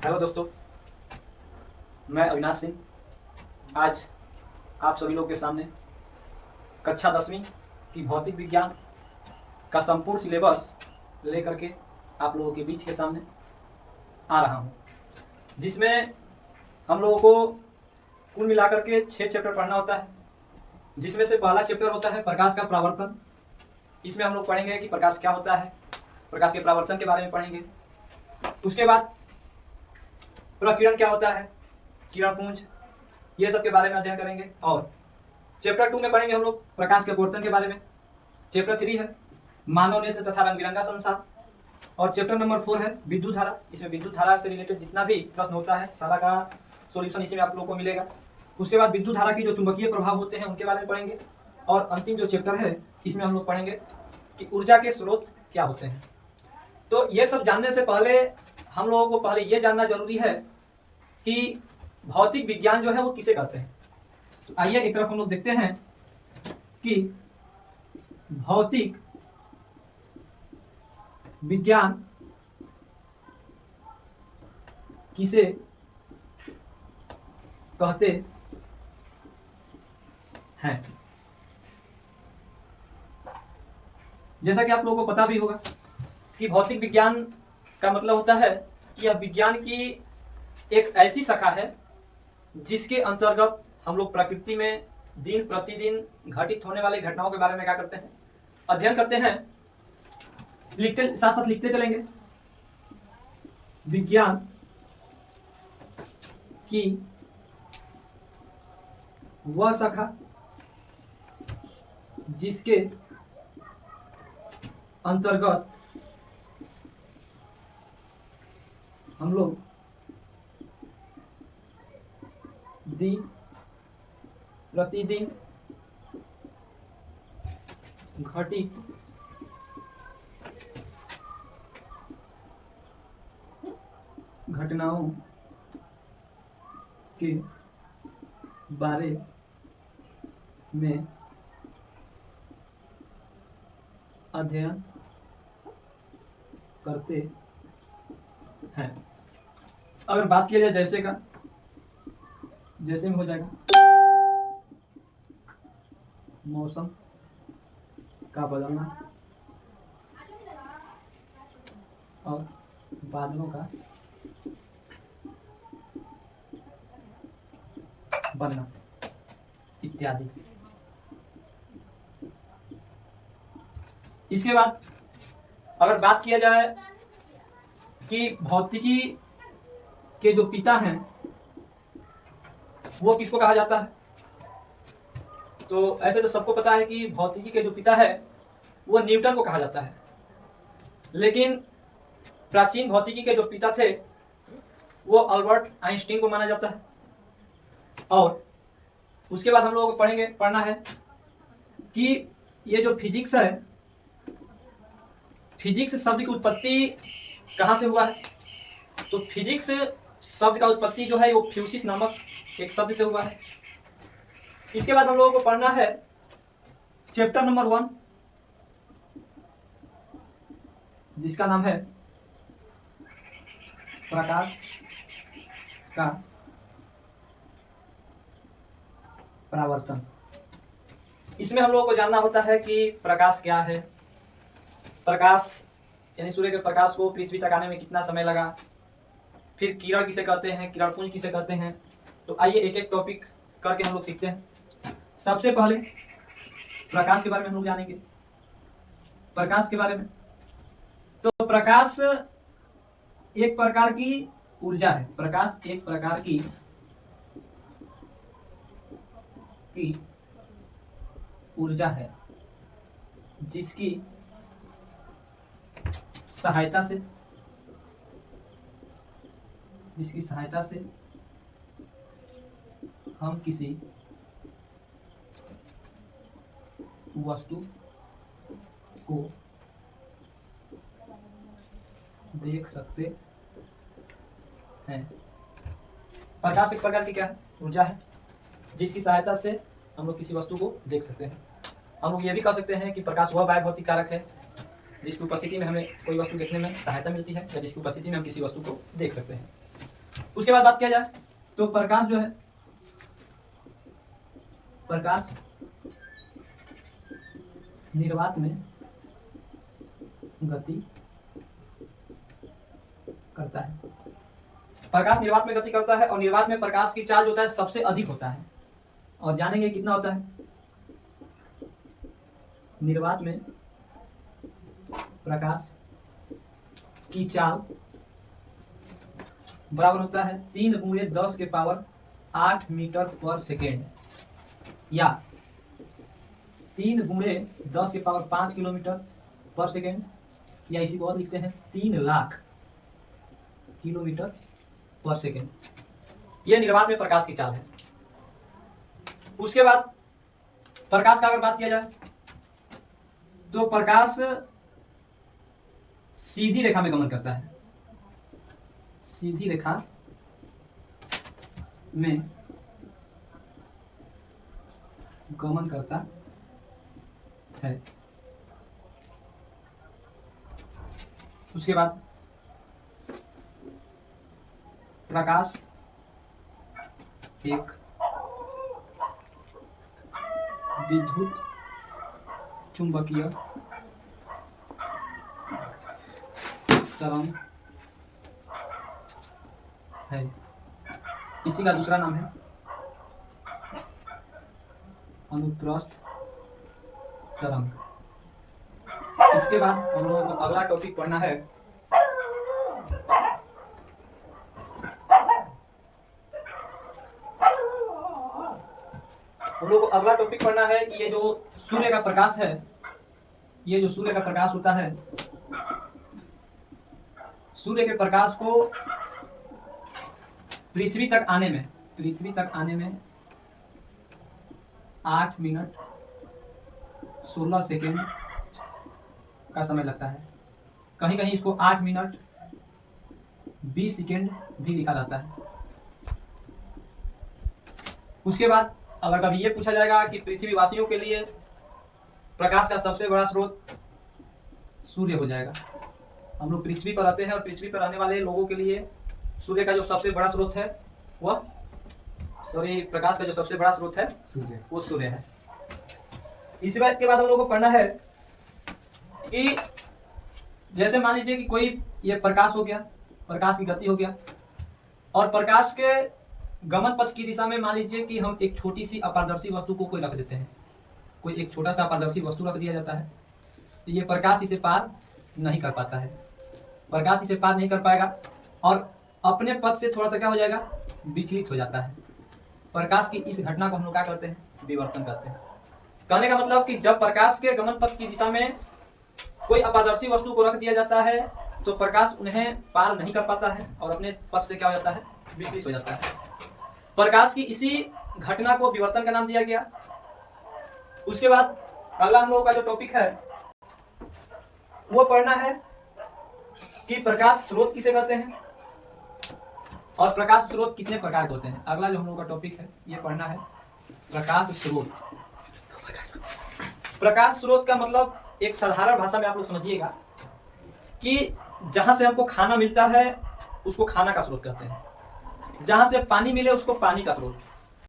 Hello दोस्तों, मैं अविनाश सिंह आज आप सभी लोगों के सामने कक्षा 10वीं की भौतिक विज्ञान का संपूर्ण सिलेबस लेकर के आप लोगों के बीच के सामने आ रहा हूँ, जिसमें हम लोगों को कुल मिलाकर के 6 चैप्टर पढ़ना होता है। जिसमें से पहला चैप्टर होता है प्रकाश का परावर्तन। इसमें हम लोग पढ़ेंगे कि प्रकाश क्या होता है, प्रकाश के परावर्तन के बारे में पढ़ेंगे। उसके बाद प्रकिरण क्या होता है, किरण पुंज, ये सब के बारे में अध्ययन करेंगे। और चैप्टर 2 में पढ़ेंगे हम लोग प्रकाश के अपवर्तन के बारे में। चैप्टर 3 है मानव नेत्र तथा रंग बिरंगा संसार। और चैप्टर नंबर 4 है विद्युत धारा। इसमें विद्युत धारा से रिलेटेड जितना भी प्रश्न होता है सारा का सॉल्यूशन इसी में आप लोगों को मिलेगा। उसके बाद विद्युत धारा की जो चुंबकीय प्रभाव होते हैं उनके बारे में पढ़ेंगे। और अंतिम जो चैप्टर है इसमें हम लोग पढ़ेंगे कि ऊर्जा के स्रोत क्या होते हैं। तो ये सब जानने से पहले हम लोगों को पहले ये जानना जरूरी है कि भौतिक विज्ञान जो है वो किसे कहते हैं। तो आइए एक तरफ हम लोग देखते हैं कि भौतिक विज्ञान किसे कहते हैं। जैसा कि आप लोगों को पता भी होगा कि भौतिक विज्ञान का मतलब होता है कि यह विज्ञान की एक ऐसी शाखा है जिसके अंतर्गत हम लोग प्रकृति में दिन प्रतिदिन घटित होने वाली घटनाओं के बारे में क्या करते हैं, अध्ययन करते हैं। लिखते साथ साथ लिखते चलेंगे। विज्ञान की वह शाखा जिसके अंतर्गत हम लोग दिन प्रतिदिन घटित घटनाओं के बारे में अध्ययन करते हैं। अगर बात किया जाए जैसे में हो जाएगा मौसम का बदलना और बादलों का बनना इत्यादि। इसके बाद अगर बात किया जाए कि भौतिकी के जो पिता हैं वो किसको कहा जाता है, तो ऐसे तो सबको पता है कि भौतिकी के जो पिता है वो न्यूटन को कहा जाता है। लेकिन प्राचीन भौतिकी के जो पिता थे वो अल्बर्ट आइंस्टीन को माना जाता है। और उसके बाद हम लोगों को पढ़ना है कि ये जो फिजिक्स है, फिजिक्स शब्द की उत्पत्ति कहाँ से हुआ है। तो फिजिक्स शब्द का उत्पत्ति जो है वो फ्यूसिस नामक एक शब्द से हुआ है। इसके बाद हम लोगों को पढ़ना है चैप्टर नंबर 1 जिसका नाम है प्रकाश का परावर्तन। इसमें हम लोगों को जानना होता है कि प्रकाश क्या है, प्रकाश यानी सूर्य के प्रकाश को पृथ्वी तक आने में कितना समय लगा, फिर किरण किसे कहते हैं, किरण पुंज किसे कहते हैं। तो आइए एक एक टॉपिक करके हम लोग सीखते हैं। सबसे पहले प्रकाश के बारे में हम लोग जानेंगे। प्रकाश के बारे में तो प्रकाश एक प्रकार की ऊर्जा है। प्रकाश एक प्रकार की ऊर्जा है जिसकी सहायता से हम किसी वस्तु को देख सकते हैं। प्रकाश एक प्रकार की क्या है, ऊर्जा है जिसकी सहायता से हम लोग किसी वस्तु को देख सकते हैं। हम लोग ये भी कह सकते हैं कि प्रकाश वह बाह्य भौतिक कारक है जिसकी उपस्थिति में हमें कोई वस्तु देखने में सहायता मिलती है या जिसकी उपस्थिति में हम किसी वस्तु को देख सकते हैं। उसके बाद बात किया जाए तो प्रकाश जो है, प्रकाश निर्वात में गति करता है। प्रकाश निर्वात में गति करता है और निर्वात में प्रकाश की चार्ज होता है सबसे अधिक होता है। और जानेंगे कितना होता है। निर्वात में प्रकाश की चार्ज बराबर होता है 3 × 10⁸ मीटर पर सेकेंड, या 3 × 10⁵ किलोमीटर पर सेकेंड, या इसी को और लिखते हैं 3 लाख किलोमीटर पर सेकेंड। यह निर्वात में प्रकाश की चाल है। उसके बाद प्रकाश का अगर बात किया जाए तो प्रकाश सीधी रेखा में गमन करता है। सीधी रेखा में गमन करता है। उसके बाद प्रकाश एक विद्युत चुंबकीय तरंग है। इसी का दूसरा नाम है अनुप्रस्थ तरंग। इसके बाद हम लोगों को अगला टॉपिक पढ़ना है कि ये जो सूर्य का प्रकाश है, ये जो सूर्य का प्रकाश होता है, सूर्य के प्रकाश को पृथ्वी तक आने में 8 मिनट 16 सेकेंड का समय लगता है। कहीं कहीं इसको 8 मिनट 20 सेकेंड भी लिखा जाता है। उसके बाद अगर कभी ये पूछा जाएगा कि पृथ्वी वासियों के लिए प्रकाश का सबसे बड़ा स्रोत सूर्य हो जाएगा। हम लोग पृथ्वी पर रहते हैं और पृथ्वी पर रहने वाले लोगों के लिए सूर्य का जो सबसे बड़ा स्रोत है प्रकाश का जो सबसे बड़ा स्रोत है वो सूर्य है। इसी बात के बाद हम लोगों को पढ़ना है कि जैसे मान लीजिए कि कोई ये प्रकाश हो गया, प्रकाश की गति हो गया, और प्रकाश के गमन पथ की दिशा में मान लीजिए कि हम एक छोटी सी अपारदर्शी वस्तु को कोई रख देते हैं। कोई एक छोटा सा अपारदर्शी वस्तु रख दिया जाता है तो ये प्रकाश इसे पार नहीं कर पाता है। प्रकाश इसे पार नहीं कर पाएगा और अपने पथ से थोड़ा सा क्या हो जाएगा, विचलित हो जाता है। प्रकाश की इस घटना को हम लोग क्या करते हैं, विवर्तन करते हैं। कहने का मतलब कि जब प्रकाश के गमन पथ की दिशा में कोई अपारदर्शी वस्तु को रख दिया जाता है तो प्रकाश उन्हें पार नहीं कर पाता है और अपने पथ से क्या हो जाता है, विचलित हो जाता है। प्रकाश की इसी घटना को विवर्तन का नाम दिया गया। उसके बाद अगला हम लोगों का जो टॉपिक है वो पढ़ना है कि प्रकाश स्रोत किसे कहते हैं और प्रकाश स्रोत कितने प्रकार के होते हैं। अगला जो हम लोगों का टॉपिक है ये पढ़ना है प्रकाश स्रोत। प्रकाश स्रोत का मतलब एक साधारण भाषा में आप लोग समझिएगा कि जहां से हमको खाना मिलता है उसको खाना का स्रोत कहते हैं, जहां से पानी मिले उसको पानी का स्रोत,